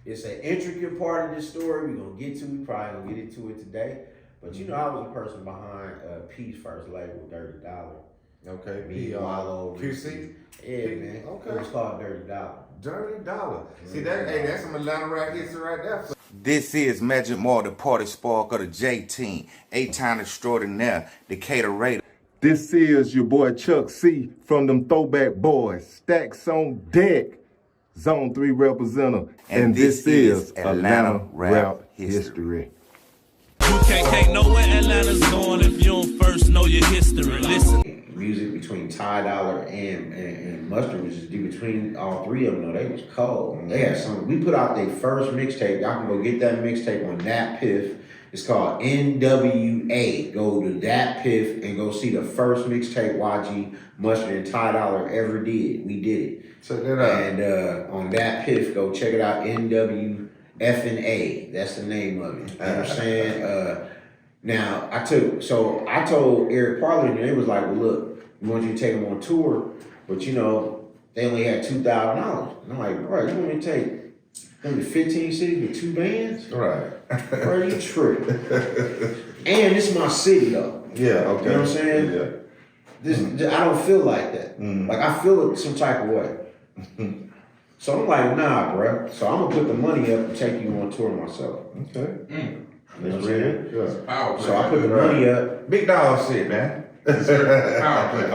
it's an intricate part of this story we're gonna get to. We probably gonna get into it today. But you know, I was a person behind P's first label, Dirty Dollar. Okay, Me, Wallow, QC? Yeah, man. Okay. It was called Dirty Dollar. Dirty Dollar. See, that's some Atlanta rap history right there. This is Magic More, the party spark of the J team. 8-time extraordinaire, Decatur Raider. This is your boy Chuck C from them Throwback Boys. Stacks on deck. Zone 3 representative. And this is Atlanta Rap History. You can't know where Atlanta's going if you don't first know your history. Listen. Music between Ty Dolla and Mustard was just between all three of them. Though, they was cold. They had some. We put out their first mixtape. Y'all can go get that mixtape on Dat Piff. It's called NWA. Go to Dat Piff and go see the first mixtape YG, Mustard, and Ty Dolla ever did. We did it. Check that out. And on Dat Piff, go check it out. NWFNA. That's the name of it. You know what I'm saying? Now, I told Eric Parley, and they was like, well, look, we want you to take them on tour, but you know, they only had $2,000. And I'm like, bro, you want me to take them to 15 cities with 2 bands? Right. Bro, you trip. And this is my city, though. Yeah, okay. You know what I'm saying? Yeah. This, I don't feel like that. Like, I feel it some type of way. So I'm like, nah, bro. So I'm going to put the money up and take you on tour myself. Okay. You know what I'm saying? Yeah. So I put the money up. Big dollar shit, man. I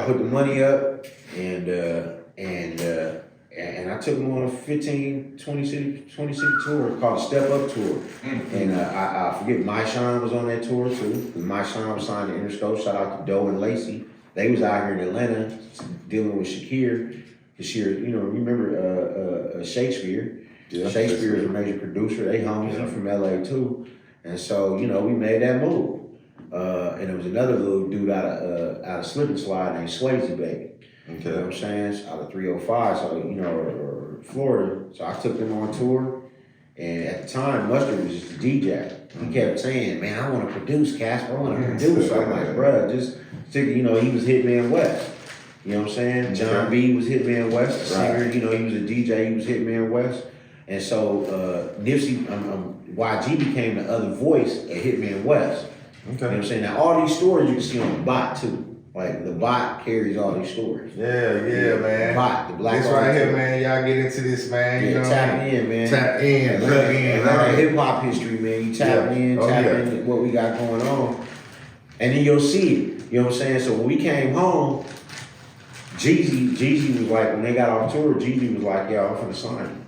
put the money up and I took them on a 20 city tour called Step Up Tour. And I forget, My Shine was on that tour too. My Shine was signed to Interscope. Shout out to Doe and Lacey. They was out here in Atlanta dealing with Shakir. You know, remember Shakespeare? Yeah. Shakespeare is a major producer. They homies. I'm from LA too. And so, you know, we made that move. And there was another little dude out of Slip and Slide named Swayze Baby. Okay. You know what I'm saying? Out of 305, so, you know, or Florida. So I took them on tour. And at the time, Mustard was just a DJ. He kept saying, man, I want to produce, Casper. I want to produce. So I'm like, bruh, just stick, you know, he was Hitman West. You know what I'm saying? John B was Hitman West, the singer. You know, he was a DJ, he was Hitman West. And so Nipsey, YG became the other voice of Hitman West. Okay. You know what I'm saying? Now, all these stories you can see on the bot, too. Like, the bot carries all these stories. Yeah, man. The bot, the black this right here, man. Y'all get into this, man. Yeah, you know, tap in, man. Tap in, look in. Right. Hip-hop history, man. You tap in what we got going on. And then you'll see it. You know what I'm saying? So when we came home, Jeezy was like, when they got off tour, Jeezy was like, yo, I'm finna sign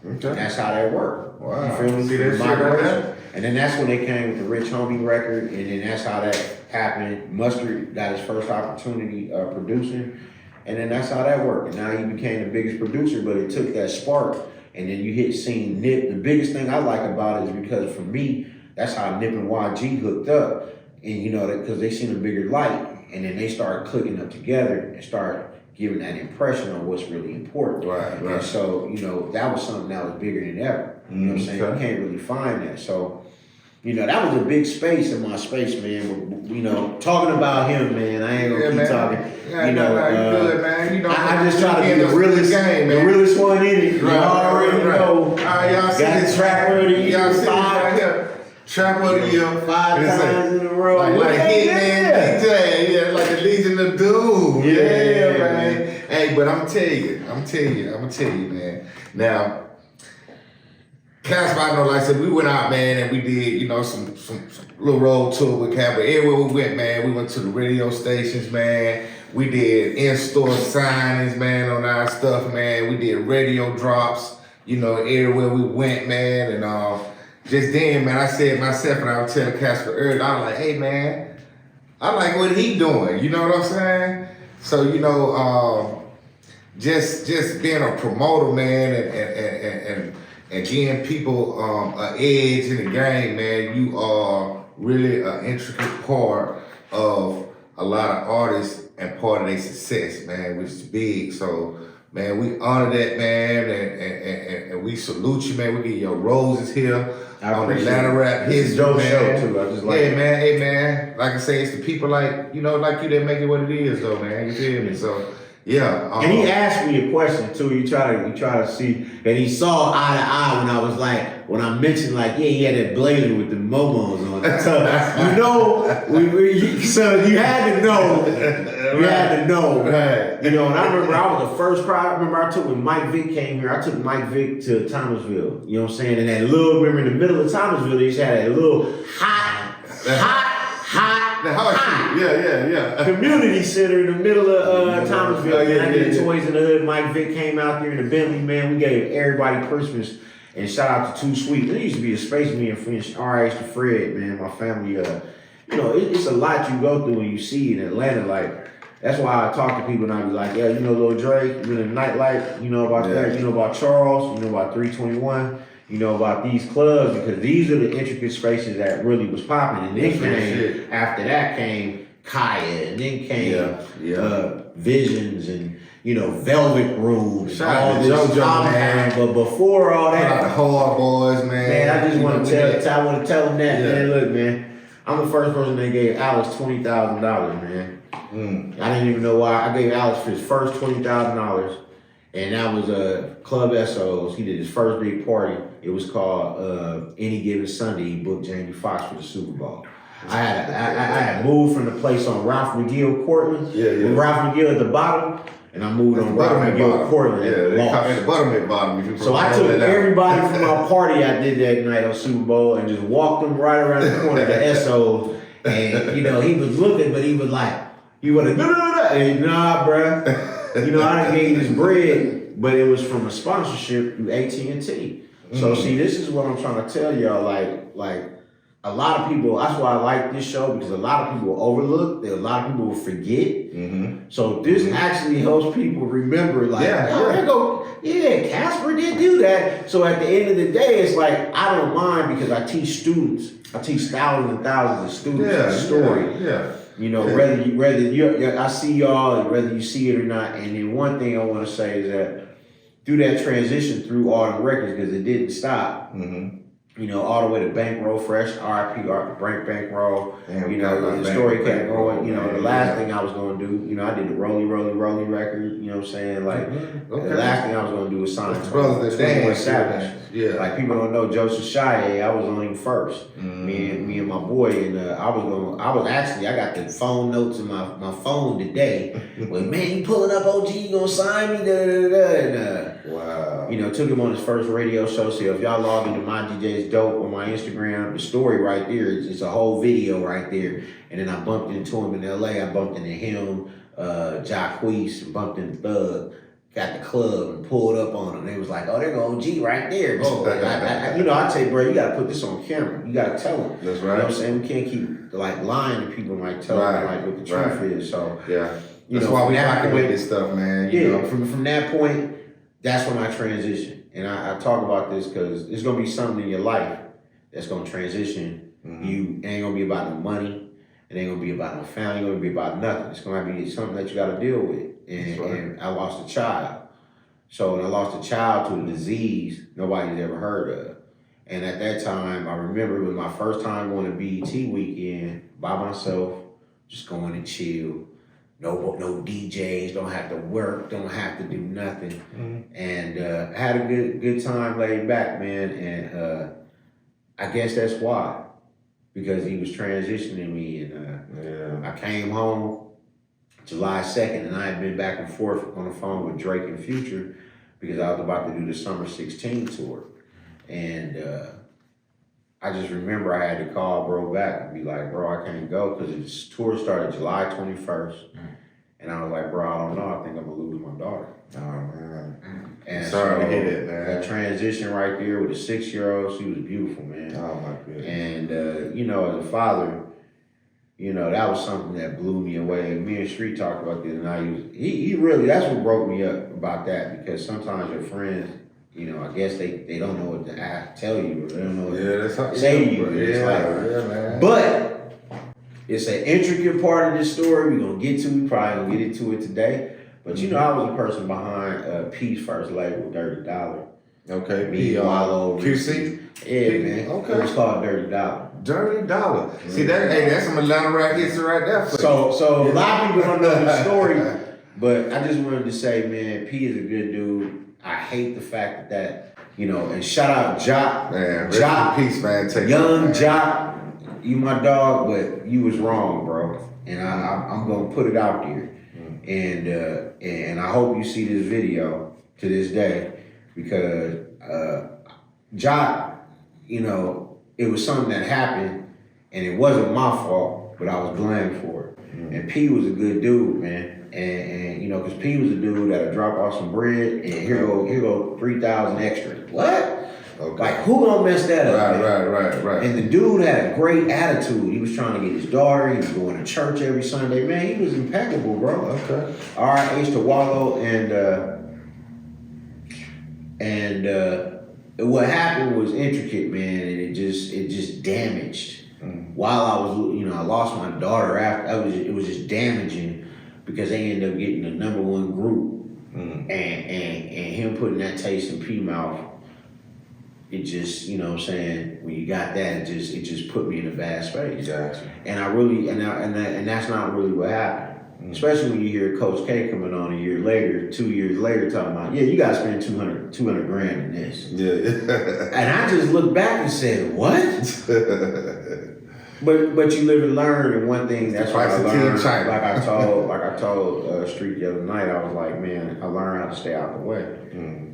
you. Okay. And that's how that worked. Wow. You feel me? See that shit right there? And then that's when they came with the Rich Homie record, and then that's how that happened. Mustard got his first opportunity producing, and then that's how that worked. And now he became the biggest producer, but it took that spark, and then you hit seeing Nip. The biggest thing I like about it is because for me, that's how Nip and YG hooked up, and you know, because they seen a bigger light, and then they started clicking up together and started giving that impression on what's really important. Right. And so, you know, that was something that was bigger than ever. You know what I'm saying? You can't really find that. So, you know, that was a big space in my space, man. You know, talking about him, man, I ain't gonna keep talking. Yeah, you know, you good, man. You know, I just try to be the realest game, man. The realest one in it. You already know. All right, y'all see this Trapper of the Year. Y'all see this right here. Trapper of the Year. 5 times in a row. Like Hitman DJ. Yeah, like the Legion of Doom. Yeah, man. Hey, but I'm gonna tell you, man. Now, Casper, I know, like I said, we went out, man, and we did, you know, some little road tour with Casper. Everywhere we went, man, we went to the radio stations, man. We did in-store signings, man, on our stuff, man. We did radio drops, you know, everywhere we went, man. And just then, man, I said myself, and I was telling Casper earlier, I was like, hey, man, I like what he doing. You know what I'm saying? So, you know, just being a promoter, man, and giving people an edge in the game, man, you are really an intricate part of a lot of artists and part of their success, man, which is big. So, man, we honor that, man, and we salute you, man. We get your roses here on the Atlanta Rap History, Joc man. Show too. I just like it. Man, hey, man. Like I say, it's the people like, you know, like you that make it what it is, though, man. You feel me? So, yeah. And he asked me a question too. He tried to see, and he saw eye to eye when I was like, like when I mentioned like, yeah, he had that blazer with the momos on it. So you know, so you had to know. You had to know. Right. You know, and I remember I was the first crowd. I remember I took when Mike Vick came here. I took Mike Vick to Thomasville. You know what I'm saying? And that little, remember in the middle of Thomasville, they just had that little hot community center in the middle of Thomasville. I did Toys in the Hood. Mike Vick came out there in the Bentley, man. We gave everybody Christmas. And shout out to Too Sweet. There used to be a space me and French RH to Fred, man. My family, you know, it's a lot you go through when you see in Atlanta. Like, that's why I talk to people and I be like, yeah, you know Lil Dre, you in the nightlife, you know about that, you know about Charles, you know about 321, you know about these clubs, because these are the intricate spaces that really was popping. And then after that came Kaya, and then came Visions and, you know, Velvet Room. Shout out to JoJo, man. But before all that, shout out the Hard Boys, man. Man, I just want to tell them that, man. Look, man, I'm the first person that gave Alex $20,000, man. I didn't even know why. I gave Alex his first $20,000, and that was Club SOs. He did his first big party. It was called Any Given Sunday. He booked Jamie Foxx for the Super Bowl. I had moved from the place on Ralph McGill, Cortland. With Ralph McGill at the bottom, and I moved on Ralph McGill, Cortland. At the bottom. So I took everybody from my party I did that night on Super Bowl and just walked them right around the corner to SO. And, you know, he was looking, but he was like, you want to hey, nah, bruh. You know, I done gave this bread, but it was from a sponsorship through AT&T. So see, this is what I'm trying to tell y'all. Like a lot of people. That's why I like this show, because a lot of people will overlook. A lot of people will forget. So this actually helps people remember. Like, Casper did do that. So at the end of the day, it's like I don't mind, because I teach students. I teach thousands and thousands of students the story. You know, whether you I see y'all, and whether you see it or not. And then one thing I want to say is that through that transition through all the records, because it didn't stop. You know, all the way to Bankroll Fresh, RIP, Bankroll. You know, the story kept going. You know, the last thing I was going to do, you know, I did the Rolly record. You know what I'm saying? Like, the last thing I was going to do was sign Brothers that 21 dance. Savage. Like, people don't know Joseph Shia. I was on him first. Me and my boy, and I got the phone notes in my phone today. Well, man, you pulling up OG, you gonna sign me? And, wow. You know, took him on his first radio show. So if y'all log into My DJ's Dope on my Instagram, the story right there, it's a whole video right there. And then I bumped into him in LA. I bumped into him, Joc, bumped into Thug, got the club and pulled up on him. They was like, oh, there go OG right there. You know, I tell you, bro, you gotta put this on camera. You gotta tell them. That's right. You know what I'm saying? We can't keep like lying to people, like telling them like what the truth is. So that's why we rocking with this stuff, man. You know? From that point, that's when I transition. And I talk about this because it's gonna be something in your life that's gonna transition. You ain't gonna be about no money. It ain't gonna be about no family. It ain't gonna be about nothing. It's gonna be something that you gotta deal with. And I lost a child. So when I lost a child to a disease nobody's ever heard of. And at that time, I remember it was my first time going to BET weekend by myself, just going to chill. No DJs, don't have to work, don't have to do nothing. And I had a good time laid back, man. And I guess that's why. Because he was transitioning me. And I came home July 2nd, and I had been back and forth on the phone with Drake and Future because I was about to do the Summer 16 tour. And I just remember I had to call bro back and be like, bro, I can't go because this tour started July 21st. And I was like, bro, I don't know. I think I'm going to lose my daughter. Oh, man. And sorry to hear that, man. That transition right there with a 6-year-old, she was beautiful, man. Oh, my goodness. And, you know, as a father, you know, that was something that blew me away. And me and Street talked about this, and he really, that's what broke me up about that, because sometimes your friends, you know, I guess they don't know what to tell you, or they don't know what to say to you. Man. But it's an intricate part of this story we're going to get to. We probably going to get into it today. But, you know, I was a person behind P's first label, Dirty Dollar. Okay, Me, Wallow, QC? Yeah, man. Okay. It was called Dirty Dollar. Dirty Dollar. See, that's some Atlanta rap history right there. So a lot of people don't know the story, but I just wanted to say, man, P is a good dude. I hate the fact that You know, and shout out Joc. Man, rest Joc, in peace, man. Take young care, man. Joc, you my dog, but you was wrong, bro. And I'm gonna put it out there. And I hope you see this video to this day, because Joc, you know, it was something that happened and it wasn't my fault, but I was blamed for it. And P was a good dude, man. And you know, cause P was a dude that'll drop off some bread and here go 3,000 extra. What? Okay. Like, who gonna mess that up? Right. And the dude had a great attitude. He was trying to get his daughter. He was going to church every Sunday. Man, he was impeccable, bro. Okay. R.I.H. to Wallow, and what happened was intricate, man, and it just damaged. While I was, you know, I lost my daughter after. It was just damaging because they ended up getting the #1 group, and him putting that taste in P mouth. It just, you know what I'm saying, when you got that, it just put me in a bad space. Gotcha. And I really, and that's not really what happened. Especially when you hear Coach K coming on a year later, 2 years later, talking about, yeah, you gotta spend 200 grand in this. Yeah. And I just looked back and said, what? But you live and learn, and one thing that's what I learned, like I told Street the other night, I was like, man, I learned how to stay out the way.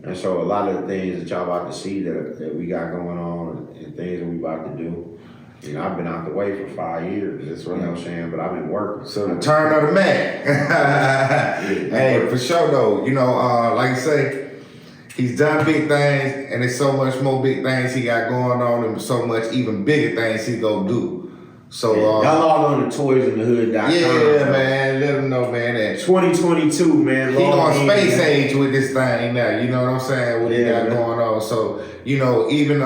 And so a lot of the things that y'all about to see that we got going on and things that we about to do, you know, I've been out the way for 5 years. That's right. You know what I'm saying? But I've been working. So the turn of the man. Hey, for sure though, you know, like I say, he's done big things, and there's so much more big things he got going on, and so much even bigger things he gonna do. So y'all log on to toysinthehood.com. Yeah, man, let him know, man, that 2022, man. he on space age with this thing now. You know what I'm saying? What he got going on. So, you know, even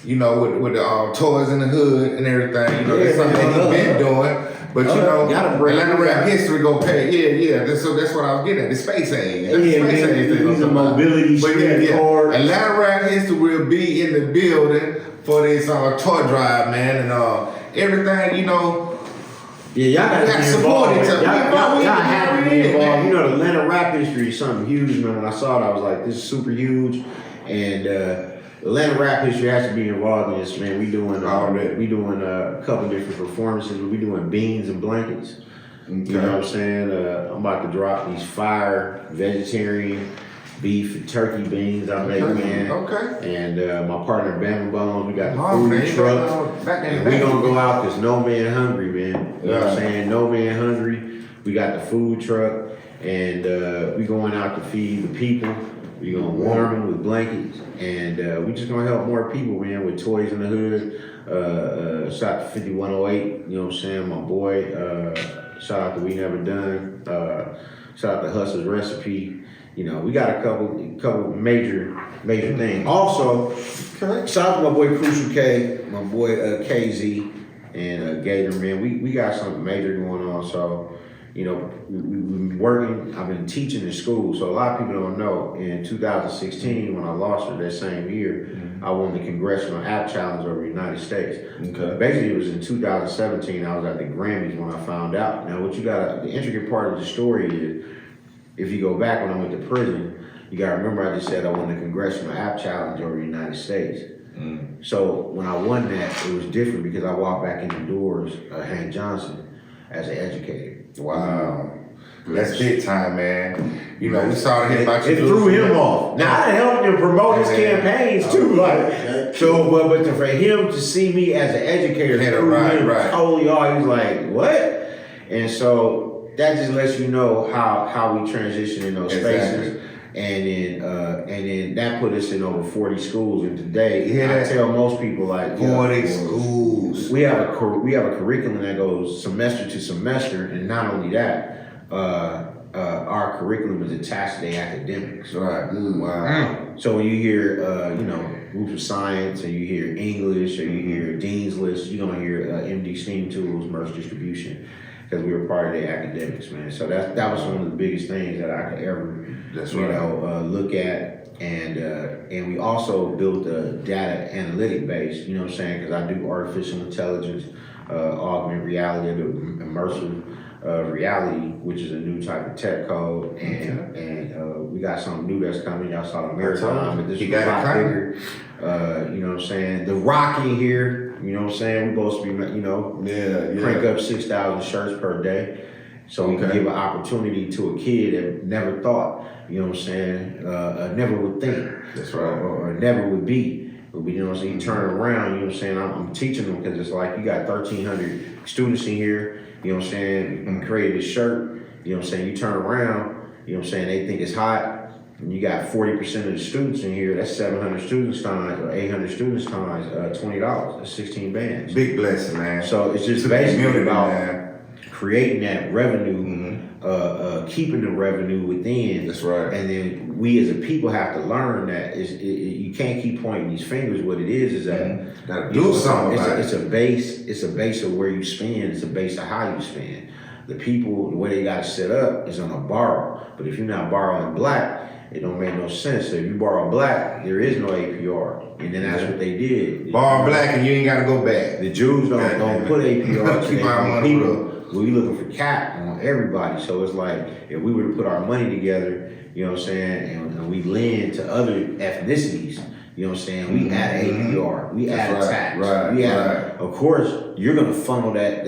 you know, with the Toys in the Hood and everything, you know, that's something that he's been doing. But you know, Atlanta rap history go pay. Yeah. So that's what I was getting at. The space age. He's a mobility street card. Atlanta rap history will be in the building for this toy drive, man, and everything, you know. Yeah, y'all gotta be support involved. each other. Y'all have to be involved. Man. You know, the Atlanta rap history is something huge, man. When I saw it, I was like, this is super huge. And Atlanta rap history has to be involved in this, man. We doing a couple different performances. We doing beans and blankets. Okay. You know what I'm saying? I'm about to drop these fire vegetarian beef and turkey beans I make, man. Okay. And my partner Bama Bones, we got the food truck. And we gonna go out because no man hungry, man. You know what I'm saying? No man hungry. We got the food truck, and we going out to feed the people. We gonna warm them with blankets, and we just gonna help more people, man, with Toys in the Hood. Shout out to 5108, you know what I'm saying? My boy. Shout out to We Never Done. Shout out to Hustler's Recipe. You know, we got a couple major things. Also, shout out to my boy Crucial K, my boy KZ, and Gator, man. We got something major going on. So, you know, we've been working. I've been teaching in school. So a lot of people don't know. In 2016, when I lost her that same year, I won the Congressional App Challenge over the United States. Okay. Basically, it was in 2017. I was at the Grammys when I found out. Now, the intricate part of the story is, if you go back when I went to prison, you gotta remember I just said I won the Congressional App Challenge over the United States. So when I won that, it was different because I walked back in the doors of Hank Johnson as an educator. Wow. That's big time, man. You know, we saw him about you. It threw him off. Now I helped him promote his campaigns too. Like, so, but for him to see me as an educator, totally off. He was like, what? And so that just lets you know how we transition in those spaces. And then that put us in over 40 schools. And today, I tell most people, like, 40 schools. We have a curriculum that goes semester to semester, and not only that, our curriculum is attached to the academics. Right. Wow. So when you hear groups of science, or you hear English, or you hear Dean's List, you're gonna hear MD STEAM tools, merge distribution, because we were part of the academics, man. So that was one of the biggest things that I could ever look at. And we also built a data analytic base, you know what I'm saying? Because I do artificial intelligence, augmented reality, the immersive reality, which is a new type of tech code, and we got something new that's coming. Y'all saw the marathon, but this is a lot bigger. You know what I'm saying? The Rock in here, you know what I'm saying? We're supposed to be, crank up 6,000 shirts per day. So we can give an opportunity to a kid that never thought, you know what I'm saying, never would think. That's right. Or never would be. But you know what I'm saying? You turn around, you know what I'm saying? I'm teaching them because it's like you got 1,300 students in here, you know what I'm saying? You created this shirt, you know what I'm saying? You turn around, you know what I'm saying? They think it's hot. And you got 40% of the students in here, that's 700 students times, or 800 students times $20. That's 16 bands. Big blessing, man. So it's just basically about creating that revenue, keeping the revenue within. That's right. And then we as a people have to learn that you can't keep pointing these fingers. What it is that gotta do something. It's a base. It's a base of where you spend. It's a base of how you spend. The people, the way they got it set up is on a borrow. But if you're not borrowing black, it don't make no sense. So if you borrow black, there is no APR. And then that's what they did. Borrow black and you ain't gotta go back. The Jews don't put APR. Keep our money real. We looking for cap on everybody. So it's like, if we were to put our money together, you know what I'm saying, and we lend to other ethnicities, you know what I'm saying, we add APR, we add a tax. Of course, you're gonna funnel that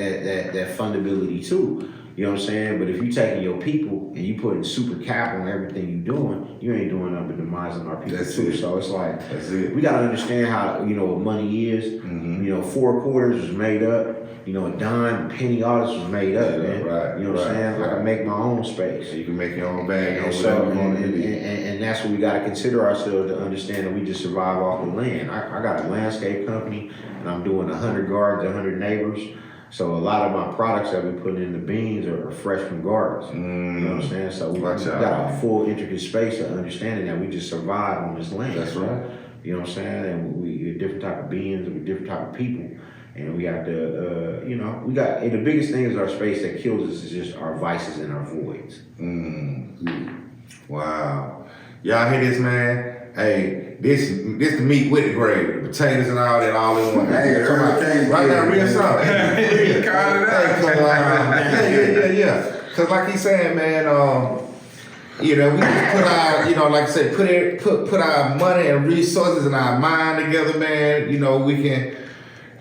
fundability too. You know what I'm saying? But if you taking your people and you putting super cap on everything you doing, you ain't doing nothing but demising our people too. So it's like, we gotta understand how, you know, what money is. You know, 4 quarters was made up. You know, a dime, a penny, all this was made up, man. Right, you know what I'm saying? I can make my own space. So you can make your own bag. And that's what we got to consider ourselves to understand that we just survive off the land. I got a landscape company, and I'm doing 100 gardens, 100 neighbors. So a lot of my products that we put in the beans are fresh from gardens. You know what I'm saying? So we got a full intricate space of understanding that we just survive on this land. That's right. You know what I'm saying? And we different type of beings, and we different type of people. And we have to, you know, and the biggest thing is our space that kills us is just our vices and our voids. Wow. Y'all hear this, man? Hey, this the meat with the gravy, the potatoes and all that, all in one. Hey, right now, real something. Yeah. Cause like he's saying, man, you know, we just put our, you know, like I said, put our money and resources and our mind together, man. You know, we can.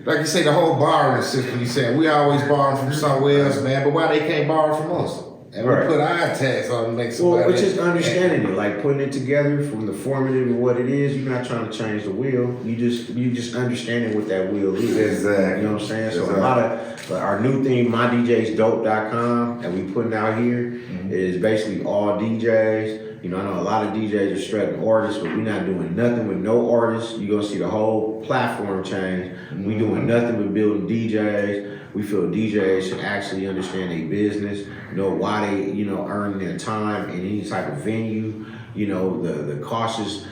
Like you say, the whole borrowing system, you said, we always borrowing from somewhere else, man, but why they can't borrow from us? And we put our tax on and make somebody. Well, which is understanding it, like putting it together from the formative of what it is. You're not trying to change the wheel. You just understanding what that wheel is. Exactly. You know what I'm saying? So a lot of our new thing, mydjsdope.com, that we putting out here is basically all DJs. You know, I know a lot of DJs are strapping artists, but we're not doing nothing with no artists. You're gonna see the whole platform change. We doing nothing with building DJs. We feel DJs should actually understand their business, know why they, you know, earn their time in any type of venue. You know, the cautious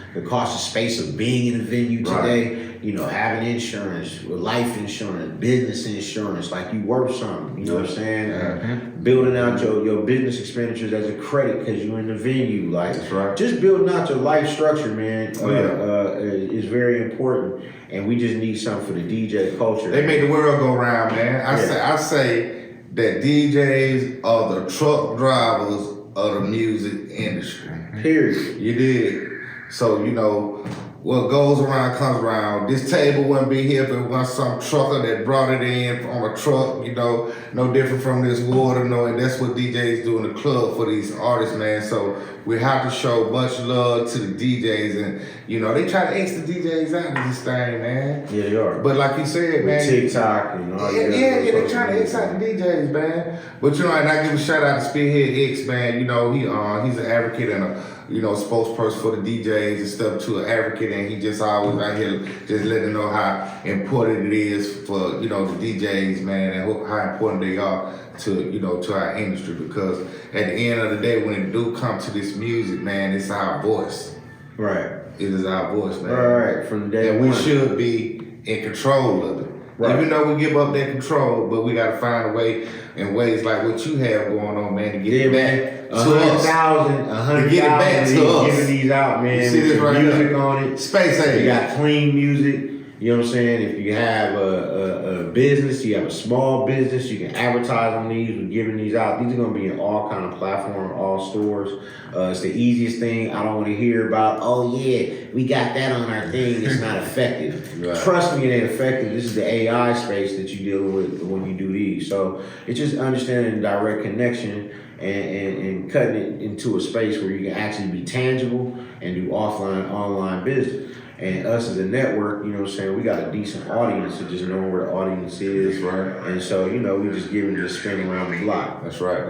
space of being in a venue today. You know, having insurance, life insurance, business insurance, like you worth something. You know what I'm saying? Building out your business expenditures as a credit because you're in the venue. Like, just building out your life structure, man, is very important. And we just need something for the DJ culture. They make the world go round, man. I say that DJs are the truck drivers of the music industry. Period. You did. So, you know, what goes around comes around. This table wouldn't be here if it wasn't some trucker that brought it in on a truck, you know, no different from this water, and that's what DJs do in the club for these artists, man. So we have to show much love to the DJs, and, you know, they try to X the DJs out of this thing, man. Yeah, they are. But like you said, man. TikTok and all that. Yeah, they trying to X out the DJs, man. But, you know, and I give a shout out to Spearhead X, man. You know, he's an advocate and a, you know, spokesperson for the DJs and stuff, to an advocate, and he just always out here just letting them know how important it is for, you know, the DJs, man, and how important they are to, you know, to our industry, because at the end of the day, when it do come to this music, man, it's our voice. Right. It is our voice, man. Right, from the day and we should be in control of it. Right. Even though we give up that control, but we gotta find a way, in ways like what you have going on, man, to get it back to us. 100,000 to get it back to us. Giving these out, man. You see this right music now on it. Space age. You got clean music. You know what I'm saying? If you have a business, you have a small business, you can advertise on these. We're giving these out. These are going to be in all kind of platforms, all stores. It's the easiest thing. I don't want to hear about, oh yeah, we got that on our thing. It's not effective. Right. Trust me, it ain't effective. This is the AI space that you deal with when you do these. So it's just understanding direct connection and cutting it into a space where you can actually be tangible and do offline, online business. And us as a network, you know what I'm saying, we got a decent audience to just know where the audience is. That's right. And so, you know, we just giving it a spin around the block. That's right.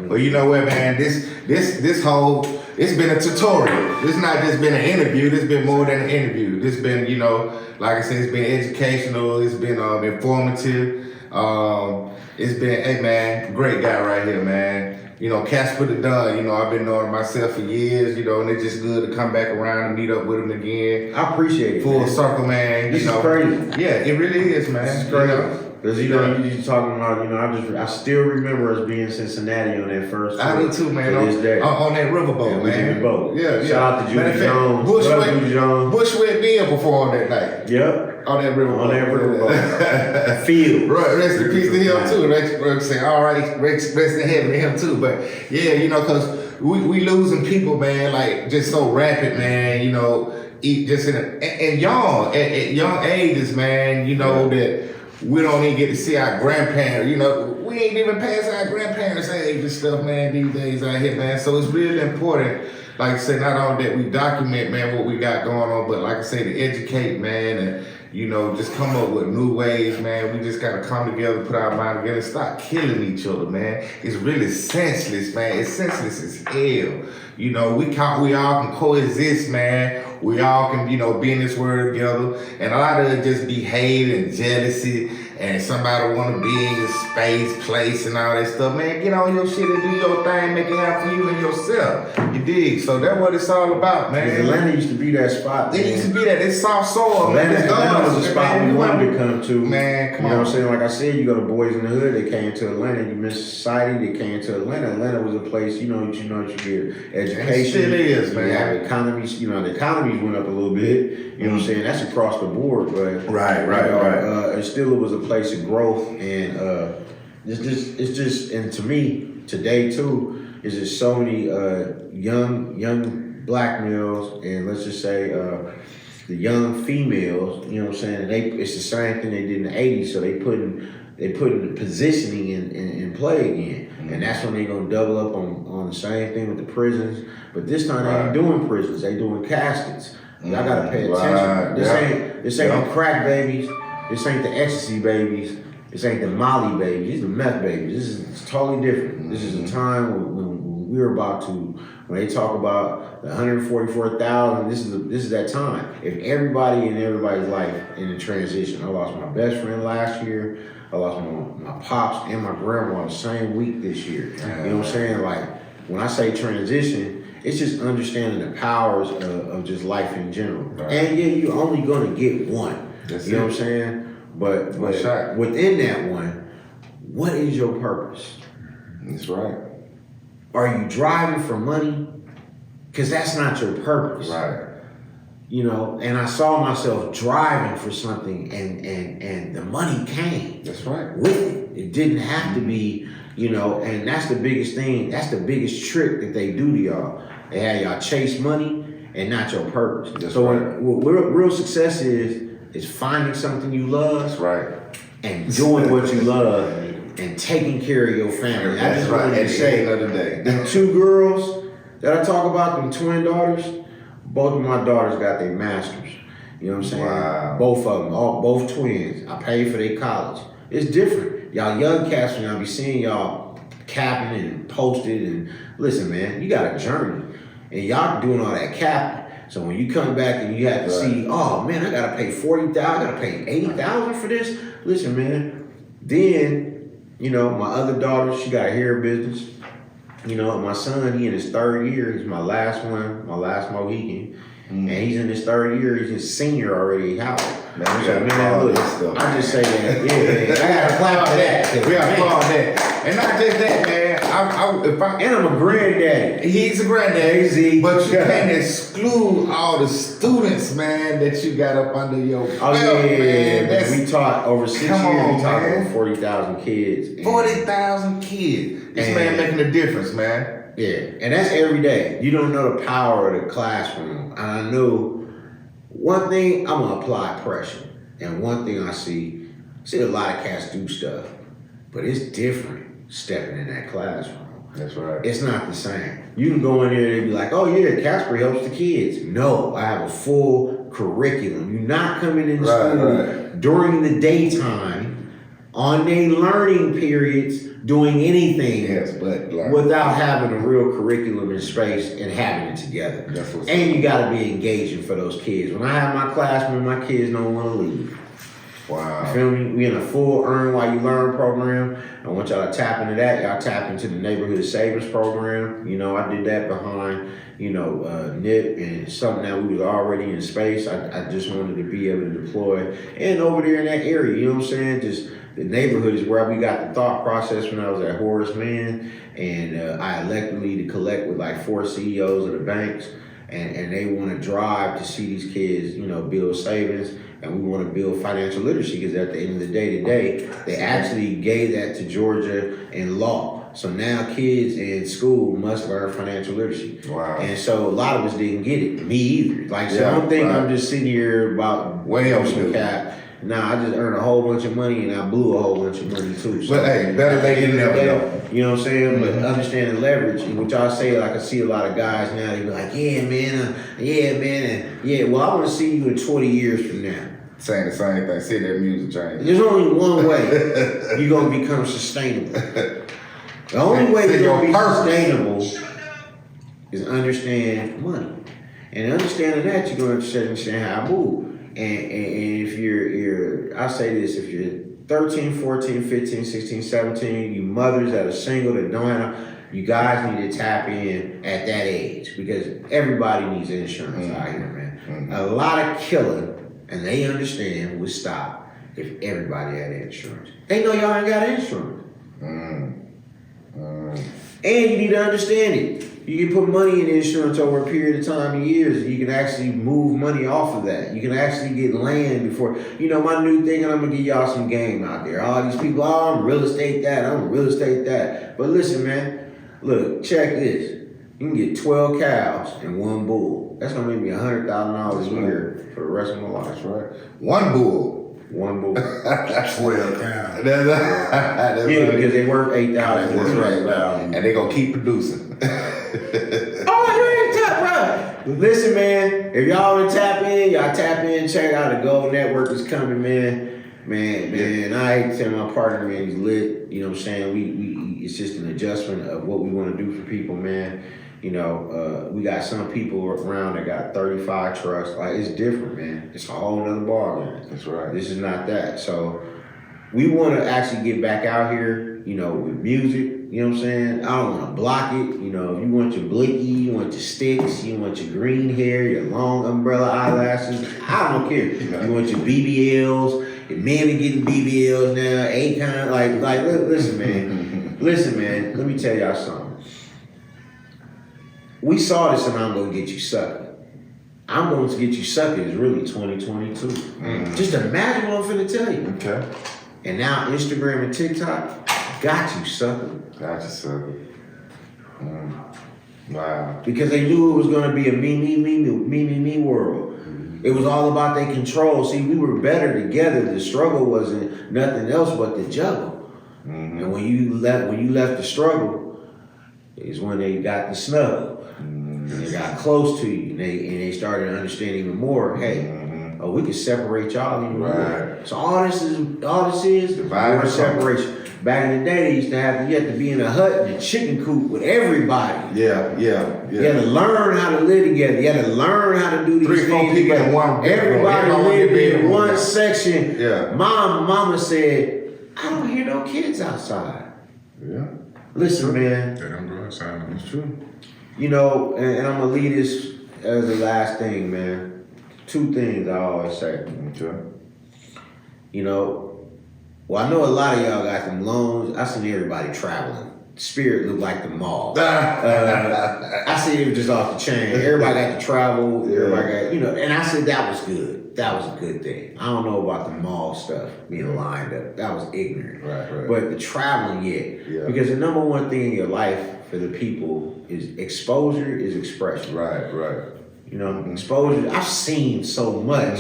Well, you know what, man? This whole, it's been a tutorial. This not just been an interview. This been more than an interview. This been, you know, like I said, it's been educational. It's been informative. It's been, hey man, great guy right here, man. You know, Casper the Don, you know, I've been knowing myself for years, you know, and it's just good to come back around and meet up with him again. I appreciate it. Full circle, man. This you know. is crazy. Yeah, it really is, man. This is crazy. Because, you know, you just talking about, you know, I still remember us being in Cincinnati on that first I do too, man. To this day. On that riverboat, Yeah, man. the boat. Yeah. Shout out to Judy Jones. Bushwick Bill performed that night. Yep. On that riverboat. On that riverboat. Field. Right, rest in peace to him too. Let's say, all right, rest in heaven to him too. But yeah, you know, because we losing people, man, like just so rapid, man. You know, just at young ages, man. You know that we don't even get to see our grandparents. You know, we ain't even past our grandparents' age and stuff, man. These days out here, man. So it's really important. Like I said, not only that we document, man, what we got going on, but like I said, to educate, man, and you know, just come up with new ways, man. We just gotta come together, put our mind together, and stop killing each other, man. It's really senseless, man. It's senseless as hell. You know, we all can coexist, man. We all can, you know, be in this world together. And a lot of it just be hate and jealousy and somebody want to be in your space, place, and all that stuff. Man, get on your shit and do your thing, make it happen for you and yourself. You dig? So that's what it's all about, man. Atlanta used to be that spot. It used to be that. It's soft soil, man. Atlanta was a spot we wanted to come to. Man, come on. You know what I'm saying? Like I said, you go to Boys in the Hood, they came to Atlanta. You miss society, they came to Atlanta. Atlanta was a place, you know what you get education. It still is, man. You have economies, you know, the economies went up a little bit. You know what I'm saying? That's across the board, but Right. It still was a place of growth, and it's just, and to me today too, is just so many young black males, and let's just say the young females. You know what I'm saying? It's the same thing they did in the '80s, so they putting the positioning in play again. And that's when they're gonna double up on the same thing with the prisons. But this time they ain't doing prisons, they doing caskets. Y'all gotta pay attention. This ain't the crack babies, this ain't the ecstasy babies, this ain't the Molly babies, these are the meth babies. It's totally different. This is a time when we're about to, when they talk about the 144,000, this is that time. If everybody in everybody's life in a transition, I lost my best friend last year, I lost my pops and my grandma the same week this year. You know what I'm saying? Like, when I say transition, it's just understanding the powers of just life in general. Right. And yeah, you're only gonna get one. You know what I'm saying? But within that one, what is your purpose? That's right. Are you driving for money? Because that's not your purpose. Right. You know, and I saw myself driving for something, and the money came. That's right. With it. It didn't have to be, you know, and that's the biggest thing. That's the biggest trick that they do to y'all. They have y'all chase money and not your purpose. That's so right. what real success is finding something you love. That's right. And doing what you love and taking care of your family. That's I just right. wanted to say, At the end of the day, the two girls that I talk about, them twin daughters, both of my daughters got their masters. You know what I'm saying? Wow. Both of them, both twins. I paid for their college. It's different. Y'all young cats, when I be seeing y'all capping and posted, and listen, man, you got a journey. And y'all doing all that capping. So when you come back and you have to see, oh man, I gotta pay $40,000, I gotta pay $80,000 for this. Listen, man. Then, you know, my other daughter, she got a hair business. You know, my son, he in his third year. He's my last one, my last Mohican. and he's in his third year. He's a senior already. How? Man, we So, gotta man, applaud look, this stuff, I just say that, yeah, man, I gotta clap for that. We gotta applaud that. And not just that, man. And I'm a granddaddy. He's a granddaddy, but you can't exclude all the students, man, that you got up under your belt, Oh yeah, man. That's we taught over 6 years. Come on, We taught man. over 40,000 kids. And- 40,000 kids. This man making a difference, man. Yeah, and that's every day. You don't know the power of the classroom. And I know one thing, I'm gonna apply pressure. And one thing I see a lot of cats do stuff, but it's different stepping in that classroom. That's right. It's not the same. You can go in there and be like, oh yeah, Casper helps the kids. No, I have a full curriculum. You're not coming into school during the daytime on their learning periods doing anything without having a real curriculum in space and having it together. And you gotta be engaging for those kids. When I have my classroom, my kids don't wanna leave. Wow. You feel me? We in a full earn while you learn program. I want y'all to tap into that. Y'all tap into the neighborhood savings program. You know, I did that behind, NIP and something that we was already in space. I just wanted to be able to deploy. And over there in that area, you know what I'm saying? Just the neighborhood is where we got the thought process when I was at Horace Mann. And I elected me to collect with like 4 CEOs of the banks. And they want to drive to see these kids, build savings. And we want to build financial literacy because at the end of the day today, they actually gave that to Georgia in law. So now kids in school must learn financial literacy. Wow. And so a lot of us didn't get it. Me either. Like, so don't think I'm just sitting here about way else cap. Nah, I just earned a whole bunch of money and I blew a whole bunch of money too. So, but hey, better late than never know. You know what I'm saying? But understanding leverage, and what y'all say, like I see a lot of guys now, they be like, yeah, man, and well, I want to see you in 20 years from now. Saying the same thing, see that music change. There's only one way you're going to become sustainable. The only way you're going to be sustainable is understand money. And understanding that, you're going to understand how I move. And if you're, I say this, if you're 13, 14, 15, 16, 17, you mothers that are single that don't have, you guys need to tap in at that age because everybody needs insurance out here, man. A lot of killing, and they understand, would stop if everybody had insurance. They know y'all ain't got insurance. And you need to understand it. You can put money in insurance over a period of time and years. You can actually move money off of that. You can actually get land before, my new thing, and I'm gonna give y'all some game out there. All these people, I'm real estate that, I'm real estate that. But listen, man, look, check this. You can get 12 cows and 1 bull. That's gonna make me $100,000 a year for the rest of my life. That's right. 1 bull. 1 bull. 12 cows. Yeah, because they worth 8,000. That's right. And they gonna keep producing. Oh, you ain't tap, bro. Listen, man, if y'all want to tap in, y'all tap in, check out the Gold Network is coming, man. Man, I hate to tell my partner, man, he's lit. You know what I'm saying? We it's just an adjustment of what we want to do for people, man. We got some people around that got 35 trucks. Like, it's different, man. It's a whole nother ballgame. That's right. This is not that. So we want to actually get back out here, with music. You know what I'm saying? I don't want to block it. If you want your blicky, you want your sticks, you want your green hair, your long umbrella eyelashes, I don't care. You want your BBLs, your men are getting BBLs now, Akon, like listen, man. Listen, man, let me tell y'all something. We saw this and I'm going to get you sucking. I'm going to get you sucking is really 2022. Just imagine what I'm finna tell you. Okay. And now Instagram and TikTok got you sucking. Got you sucking. Wow. Because they knew it was going to be a me world. It was all about their control. See, we were better together. The struggle wasn't nothing else but the juggle. And when you left the struggle, is when they got the snuggle. They got close to you, and they started to understand even more. Hey, we can separate y'all even more. So all this is divine separation. Back in the day, you had to be in a hut in a chicken coop with everybody. Yeah. You had to learn how to live together. You had to learn how to do these 3, 4 things people together. in one bedroom. Everybody lived in one section. Yeah. Mama said, I don't hear no kids outside. Yeah. Listen, man. They don't go outside. It's true. And I'm gonna leave this That was the last thing, man. Two things I always say. Okay. You know, well, I know a lot of y'all got them loans. I seen everybody traveling. Spirit looked like the mall. I see it just off the chain. Everybody got to travel. Everybody got, you know, and I said that was good. That was a good thing. I don't know about the mall stuff being lined up. That was ignorant. Right. But the traveling, Yeah. Because the number one thing in your life for the people is exposure, is expression. Right. You know, exposure. I've seen so much.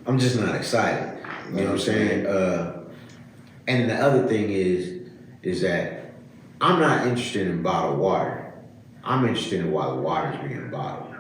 I'm just not excited. You know what I'm saying? And the other thing is that I'm not interested in bottled water. I'm interested in why the water's being bottled.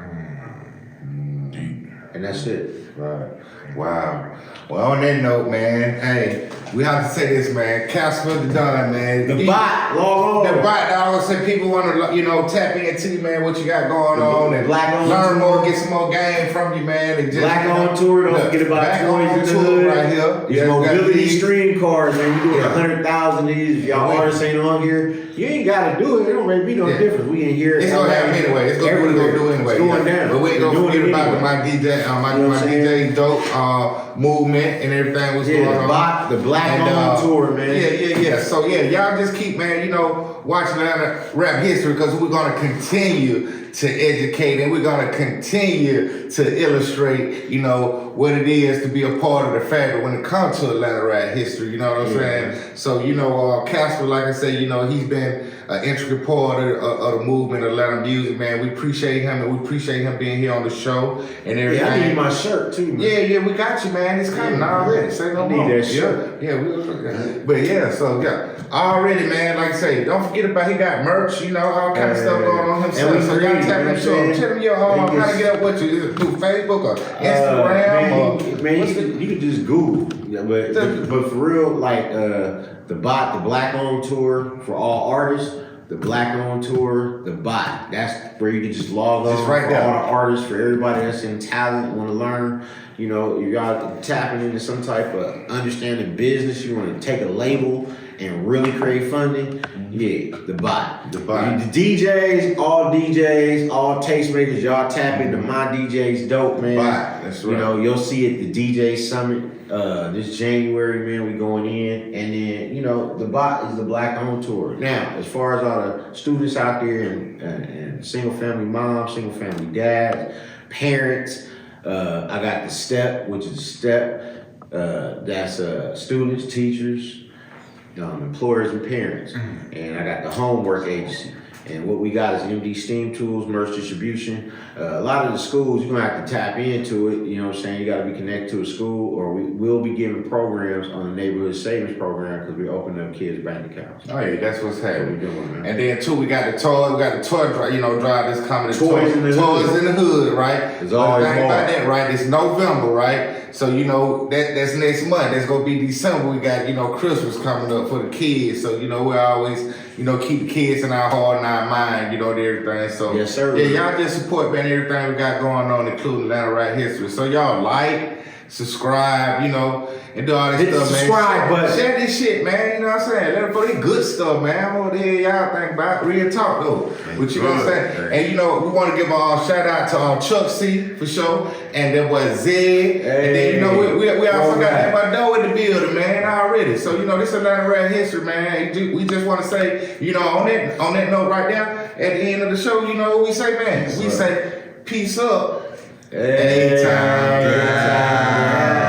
And that's it. Right. Wow. Well, on that note, man, hey, we have to say this, man. Casper the Don, man. The bot, log on. The bot, I always say people want to, you know, tap into you, man, what you got going on, and Black on learn tour. more, get some more game from you, man. And just, Black on tour, don't forget about Black toys on in the tour hood. right here. These Yeah, we got mobility these. stream cards, man. You doing Yeah. 100,000 of these. If y'all Yeah. artists ain't on here, you ain't gotta do it. It don't make me no Yeah. difference. We in here. It's gonna happen anyway. It's gonna do anyway. It's going down. But we ain't gonna We're forget doing it about anyway. my DJ, my You know what I'm DJ dope movement and everything was going on. The Black And, on tour, man. Yeah. So yeah, y'all just keep, man, you know, watching Atlanta rap history because we're gonna continue to educate and we're gonna continue to illustrate, you know, what it is to be a part of the fabric when it comes to Atlanta rap history. You know what I'm saying? So you know, Casper, like I said, you know, he's been an intricate part of the movement of Atlanta music, man. We appreciate him and we appreciate him being here on the show and everything. Yeah, I need my shirt too, man. Yeah, we got you, man. It's coming already. Say no I need more. that shirt. Yeah, but yeah, so yeah, already, man. Like I say, don't forget about he got merch, you know, all kind of stuff going on himself. And we So y'all creative, tap you know into what I'm him. saying? Tell him your how to get up with you. Is it through Facebook or Instagram or man, you can just Google. Yeah, but for real, like the Black on tour for all artists. The Black on tour, the bot. That's where you can just log on Just right for there. all the artists, for everybody that's in talent, want to learn. You know, if y'all tapping into some type of understanding business, you want to take a label and really create funding. Yeah, the bot. The bot. The DJs, all tastemakers, y'all tap into My DJ's Dope, man. Bot, that's right. You know, you'll see it, the DJ Summit this January, man, we going in. And then, you know, the bot is the Black on tour. Now, as far as all the students out there and single family moms, single family dads, parents, I got the STEP, which is STEP. That's students, teachers, employers and parents. And I got the homework agency. And what we got is MD STEAM tools, merch distribution. A lot of the schools, you're gonna have to tap into it. You know what I'm saying? You gotta be connected to a school, or we will be giving programs on the neighborhood savings program because we're opening up kids' bank accounts. Oh yeah, that's what's happening. That's what we're doing, man. And then too, we got the toy drive, you know, drive that's coming. Toys in the Toys Hood. in the Hood, right? It's But always the thing more. about that, right? It's November, right? So you know that's next month. That's gonna be December. We got, you know, Christmas coming up for the kids. So you know we always, you know, keep the kids in our heart and our mind, you know, and everything. So Yes, sir. yeah, y'all just support, man, everything we got going on, including Atlanta rap history. So y'all like, subscribe, you know, and do all this Hit the stuff, man. subscribe button. Share this shit, man. You know what I'm saying? Let them put this good stuff, man. What the hell y'all think about? Real talk, though. But you know what I'm saying? And you know, we want to give a shout out to Joc C for sure, and that boy Zed. And then you know, we also got that boy Doe in the building, man, already. So you know, this is Atlanta rap history, man. We just want to say, you know, on that note right there, at the end of the show, you know what we say, man? We say peace up. Anytime. Anytime.